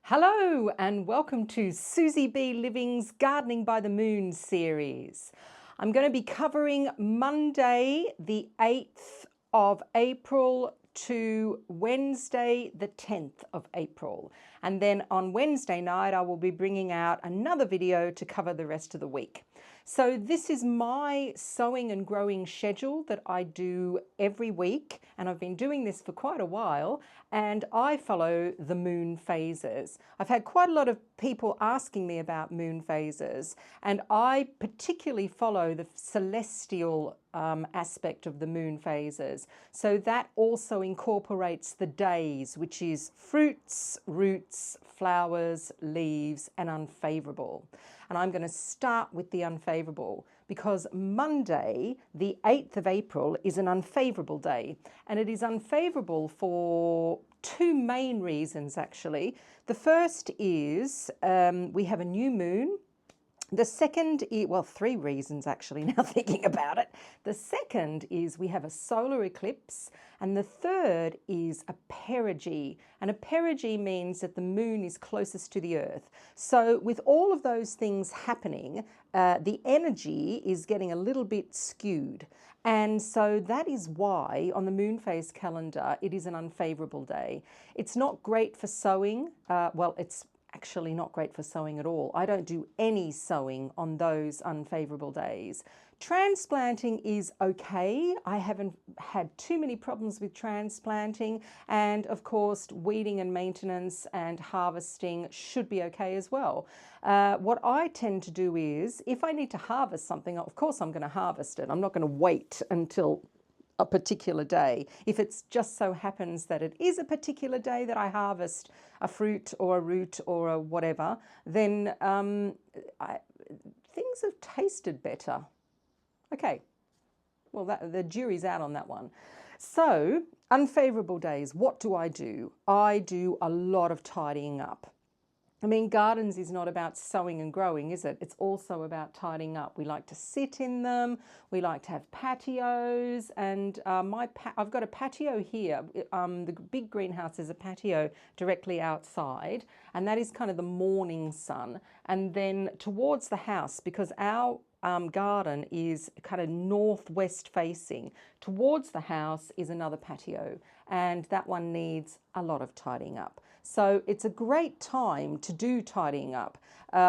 Hello and welcome to SusyBLiving's Gardening by the Moon series. I'm going to be covering Monday the 8th of April to Wednesday the 10th of April. And then on Wednesday night I will be bringing out another video to cover the rest of the week. So this is my sowing and growing schedule that I do every week, and I've been doing this for quite a while, and I follow the moon phases. I've had quite a lot of people asking me about moon phases, and I particularly follow the celestial aspect of the moon phases. So that also incorporates the days, which is fruits, roots, flowers, leaves, and unfavourable. And I'm going to start with the unfavourable because Monday, the 8th of April, is an unfavourable day. And it is unfavourable for two main reasons, actually. The first is we have a new moon. The second is, well, three reasons actually, now thinking about it. The second is we have a solar eclipse, and the third is a perigee. And a perigee means that the moon is closest to the earth. So with all of those things happening, the energy is getting a little bit skewed. And so that is why on the moon phase calendar, it is an unfavourable day. It's not great for sowing. Well, it's actually not great for sowing at all. I don't do any sowing on those unfavourable days. Transplanting is okay. I haven't had too many problems with transplanting, and of course weeding and maintenance and harvesting should be okay as well. What I tend to do is, if I need to harvest something, of course I'm going to harvest it. I'm not going to wait until a particular day. If it just so happens that it is a particular day that I harvest a fruit or a root or a whatever, then things have tasted better. Okay, well, the jury's out on that one. So, unfavourable days, what do? I do a lot of tidying up. I mean, gardens is not about sowing and growing, is it? It's also about tidying up. We like to sit in them. We like to have patios. And I've got a patio here. The big greenhouse is a patio directly outside. And that is kind of the morning sun. And then towards the house, because our garden is kind of northwest facing, towards the house is another patio. And that one needs a lot of tidying up. So it's a great time to do tidying up.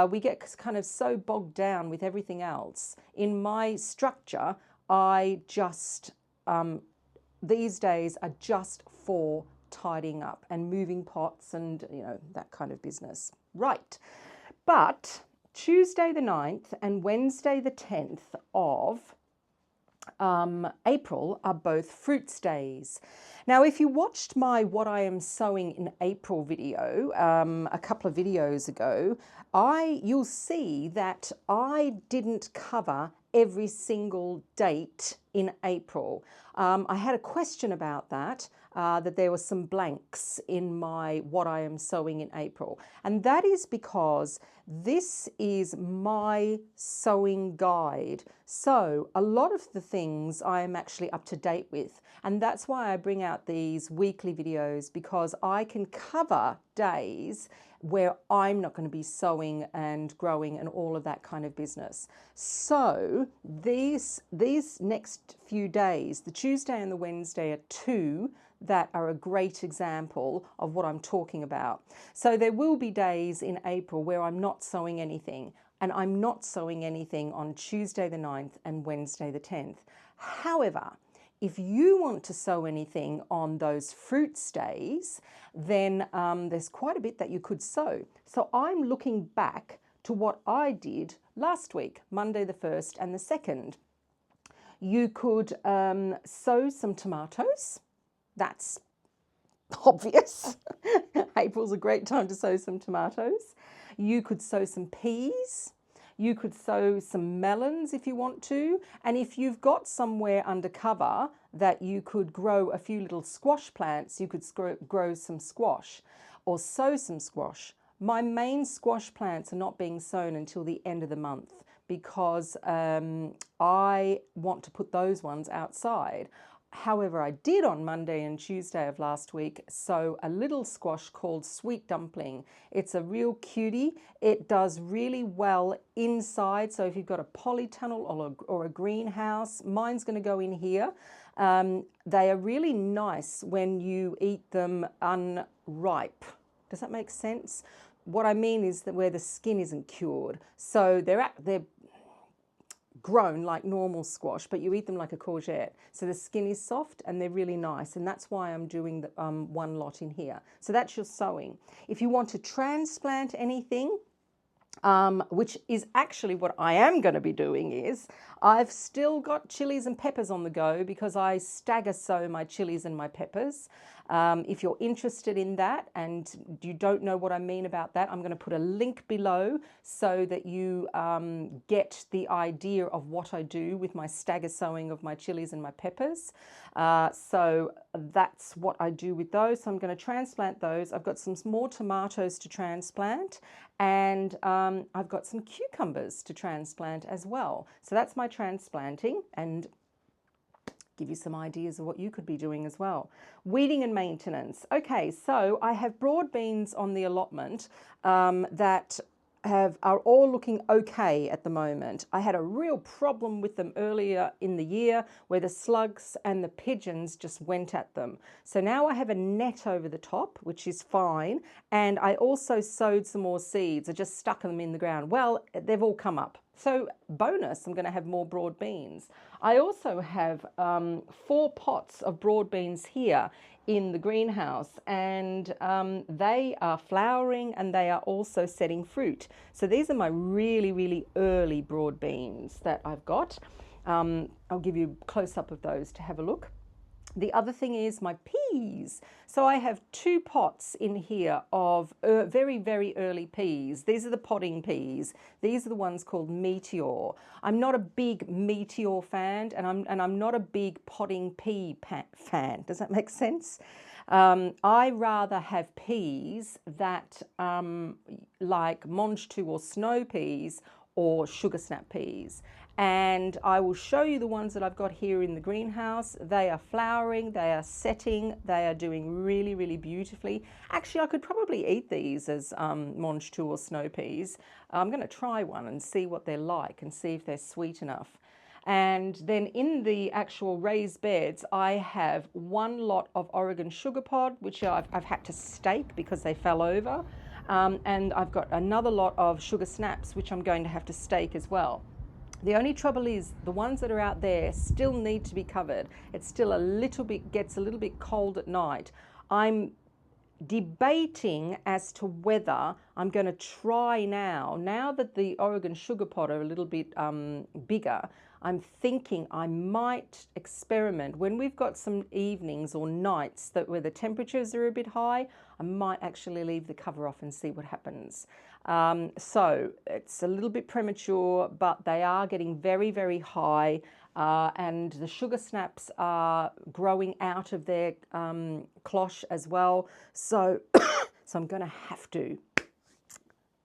We get kind of so bogged down with everything else. In my structure, I just, these days are just for tidying up and moving pots and, you know, that kind of business. Right. But Tuesday the 9th and Wednesday the 10th of April are both fruits days. Now, if you watched my What I Am Sowing in April video a couple of videos ago, you'll see that I didn't cover every single date in April. I had a question about that, that there were some blanks in my What I Am Sowing in April. And that is because this is my sowing guide. So a lot of the things I am actually up to date with. And that's why I bring out these weekly videos, because I can cover days where I'm not going to be sowing and growing and all of that kind of business. So these next few days, the Tuesday and the Wednesday, are two that are a great example of what I'm talking about. So there will be days in April where I'm not sowing anything, and I'm not sowing anything on Tuesday the 9th and Wednesday the 10th. However, if you want to sow anything on those fruits days, then there's quite a bit that you could sow. So I'm looking back to what I did last week, Monday the 1st and the 2nd. You could sow some tomatoes. That's obvious. April's a great time to sow some tomatoes. You could sow some peas. You could sow some melons if you want to. And if you've got somewhere under cover that you could grow a few little squash plants, you could grow some squash or sow some squash. My main squash plants are not being sown until the end of the month because I want to put those ones outside. However, I did on Monday and Tuesday of last week sow a little squash called Sweet Dumpling. It's a real cutie. It does really well inside. So if you've got a polytunnel or a greenhouse, mine's going to go in here. They are really nice when you eat them unripe. Does that make sense? What I mean is that where the skin isn't cured. So they're grown like normal squash, but you eat them like a courgette. So the skin is soft and they're really nice, and that's why I'm doing the, one lot in here. So that's your sowing. If you want to transplant anything, which is actually what I am going to be doing, is I've still got chilies and peppers on the go because I stagger sow my chilies and my peppers. If you're interested in that and you don't know what I mean about that, I'm going to put a link below so that you get the idea of what I do with my stagger sowing of my chilies and my peppers. So that's what I do with those. So I'm going to transplant those. I've got some more tomatoes to transplant, and I've got some cucumbers to transplant as well. So that's my transplanting, and give you some ideas of what you could be doing as well. Weeding and maintenance. Okay, so I have broad beans on the allotment that are all looking okay at the moment. I had a real problem with them earlier in the year where the slugs and the pigeons just went at them. So now I have a net over the top, which is fine. And I also sowed some more seeds. I just stuck them in the ground. Well, they've all come up. So bonus, I'm going to have more broad beans. I also have 4 pots of broad beans here in the greenhouse, and they are flowering and they are also setting fruit. So these are my really, really early broad beans that I've got. I'll give you a close-up of those to have a look. The other thing is my peas. So I have 2 pots in here of very, very early peas. These are the potting peas. These are the ones called Meteor. I'm not a big Meteor fan, and I'm not a big potting pea fan. Does that make sense? I rather have peas that like Monge 2 or snow peas or sugar snap peas. And I will show you the ones that I've got here in the greenhouse. They are flowering, they are setting, they are doing really, really beautifully. Actually, I could probably eat these as Monge 2 or snow peas. I'm going to try one and see what they're like and see if they're sweet enough. And then in the actual raised beds, I have 1 lot of Oregon sugar pod, which I've had to stake because they fell over. And I've got another lot of sugar snaps, which I'm going to have to stake as well. The only trouble is the ones that are out there still need to be covered. It's still gets a little bit cold at night. I'm debating as to whether I'm going to try now that the Oregon sugar pod are a little bit bigger. I'm thinking I might experiment when we've got some evenings or nights where the temperatures are a bit high. I might actually leave the cover off and see what happens. So it's a little bit premature, but they are getting very, very high, and the sugar snaps are growing out of their cloche as well. So, so I'm going to have to.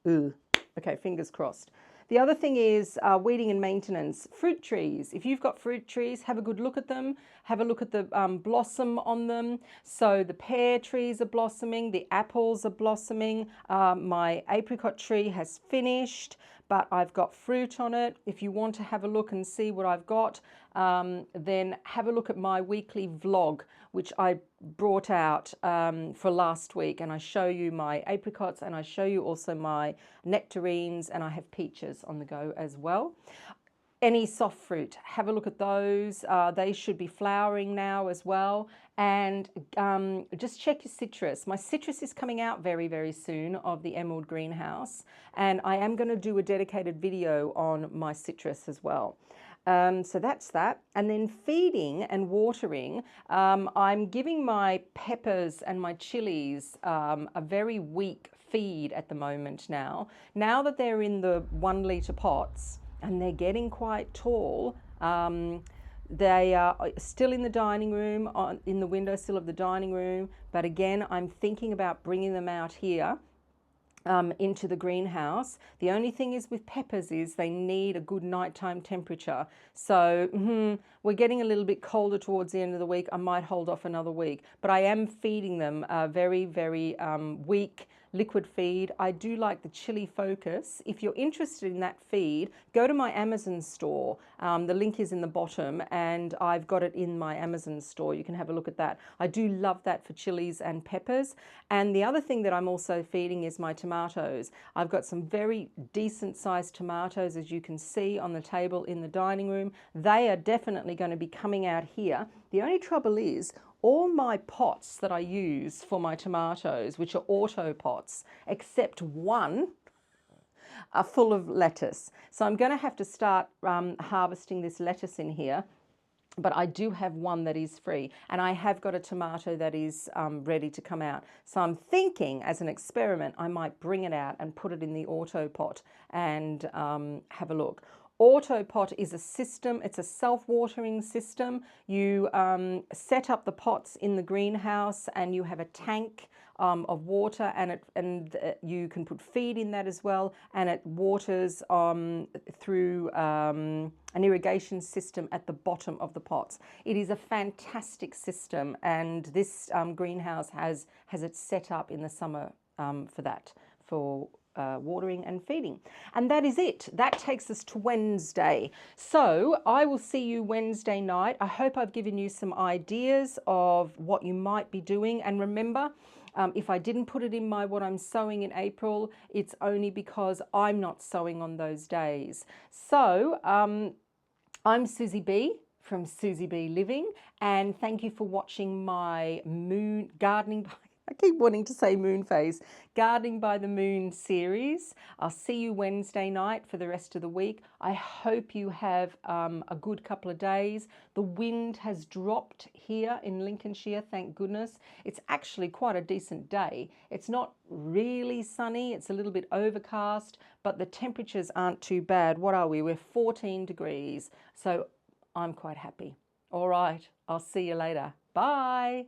Ooh. Okay, fingers crossed. The other thing is weeding and maintenance. Fruit trees. If you've got fruit trees, have a good look at them. Have a look at the blossom on them. So the pear trees are blossoming. The apples are blossoming. My apricot tree has finished, but I've got fruit on it. If you want to have a look and see what I've got, then have a look at my weekly vlog, which I brought out for last week, and I show you my apricots and I show you also my nectarines, and I have peaches on the go as well. Any soft fruit, have a look at those. They should be flowering now as well. And just check your citrus. My citrus is coming out very, very soon of the emerald greenhouse, and I am going to do a dedicated video on my citrus as well. So that's that. And then feeding and watering, I'm giving my peppers and my chilies a very weak feed at the moment now. Now that they're in the 1 litre pots and they're getting quite tall, they are still in the dining room, in the windowsill of the dining room. But again, I'm thinking about bringing them out here into the greenhouse. The only thing is with peppers is they need a good nighttime temperature. So we're getting a little bit colder towards the end of the week. I might hold off another week, but I am feeding them very, very weak liquid feed. I do like the Chilli Focus. If you're interested in that feed, go to my Amazon store. The link is in the bottom and I've got it in my Amazon store. You can have a look at that. I do love that for chilies and peppers. And the other thing that I'm also feeding is my tomatoes. I've got some very decent sized tomatoes, as you can see on the table in the dining room. They are definitely going to be coming out here. The only trouble is all my pots that I use for my tomatoes, which are auto pots, except one, are full of lettuce. So I'm going to have to start harvesting this lettuce in here. But I do have one that is free, and I have got a tomato that is ready to come out. So I'm thinking, as an experiment, I might bring it out and put it in the auto pot and have a look. Autopot is a system, it's a self-watering system. You set up the pots in the greenhouse and you have a tank of water, and you can put feed in that as well, and it waters through an irrigation system at the bottom of the pots. It is a fantastic system, and this greenhouse has it set up in the summer for that, for watering and feeding. And that is it. That takes us to Wednesday. So I will see you Wednesday night. I hope I've given you some ideas of what you might be doing. And remember, if I didn't put it in my what I'm sowing in April, it's only because I'm not sowing on those days. So I'm Susie B from SusyBLiving, and thank you for watching my gardening. I keep wanting to say Moonphase, Gardening by the Moon series. I'll see you Wednesday night for the rest of the week. I hope you have a good couple of days. The wind has dropped here in Lincolnshire, thank goodness. It's actually quite a decent day. It's not really sunny, it's a little bit overcast, but the temperatures aren't too bad. What are we? We're 14 degrees, so I'm quite happy. All right, I'll see you later. Bye.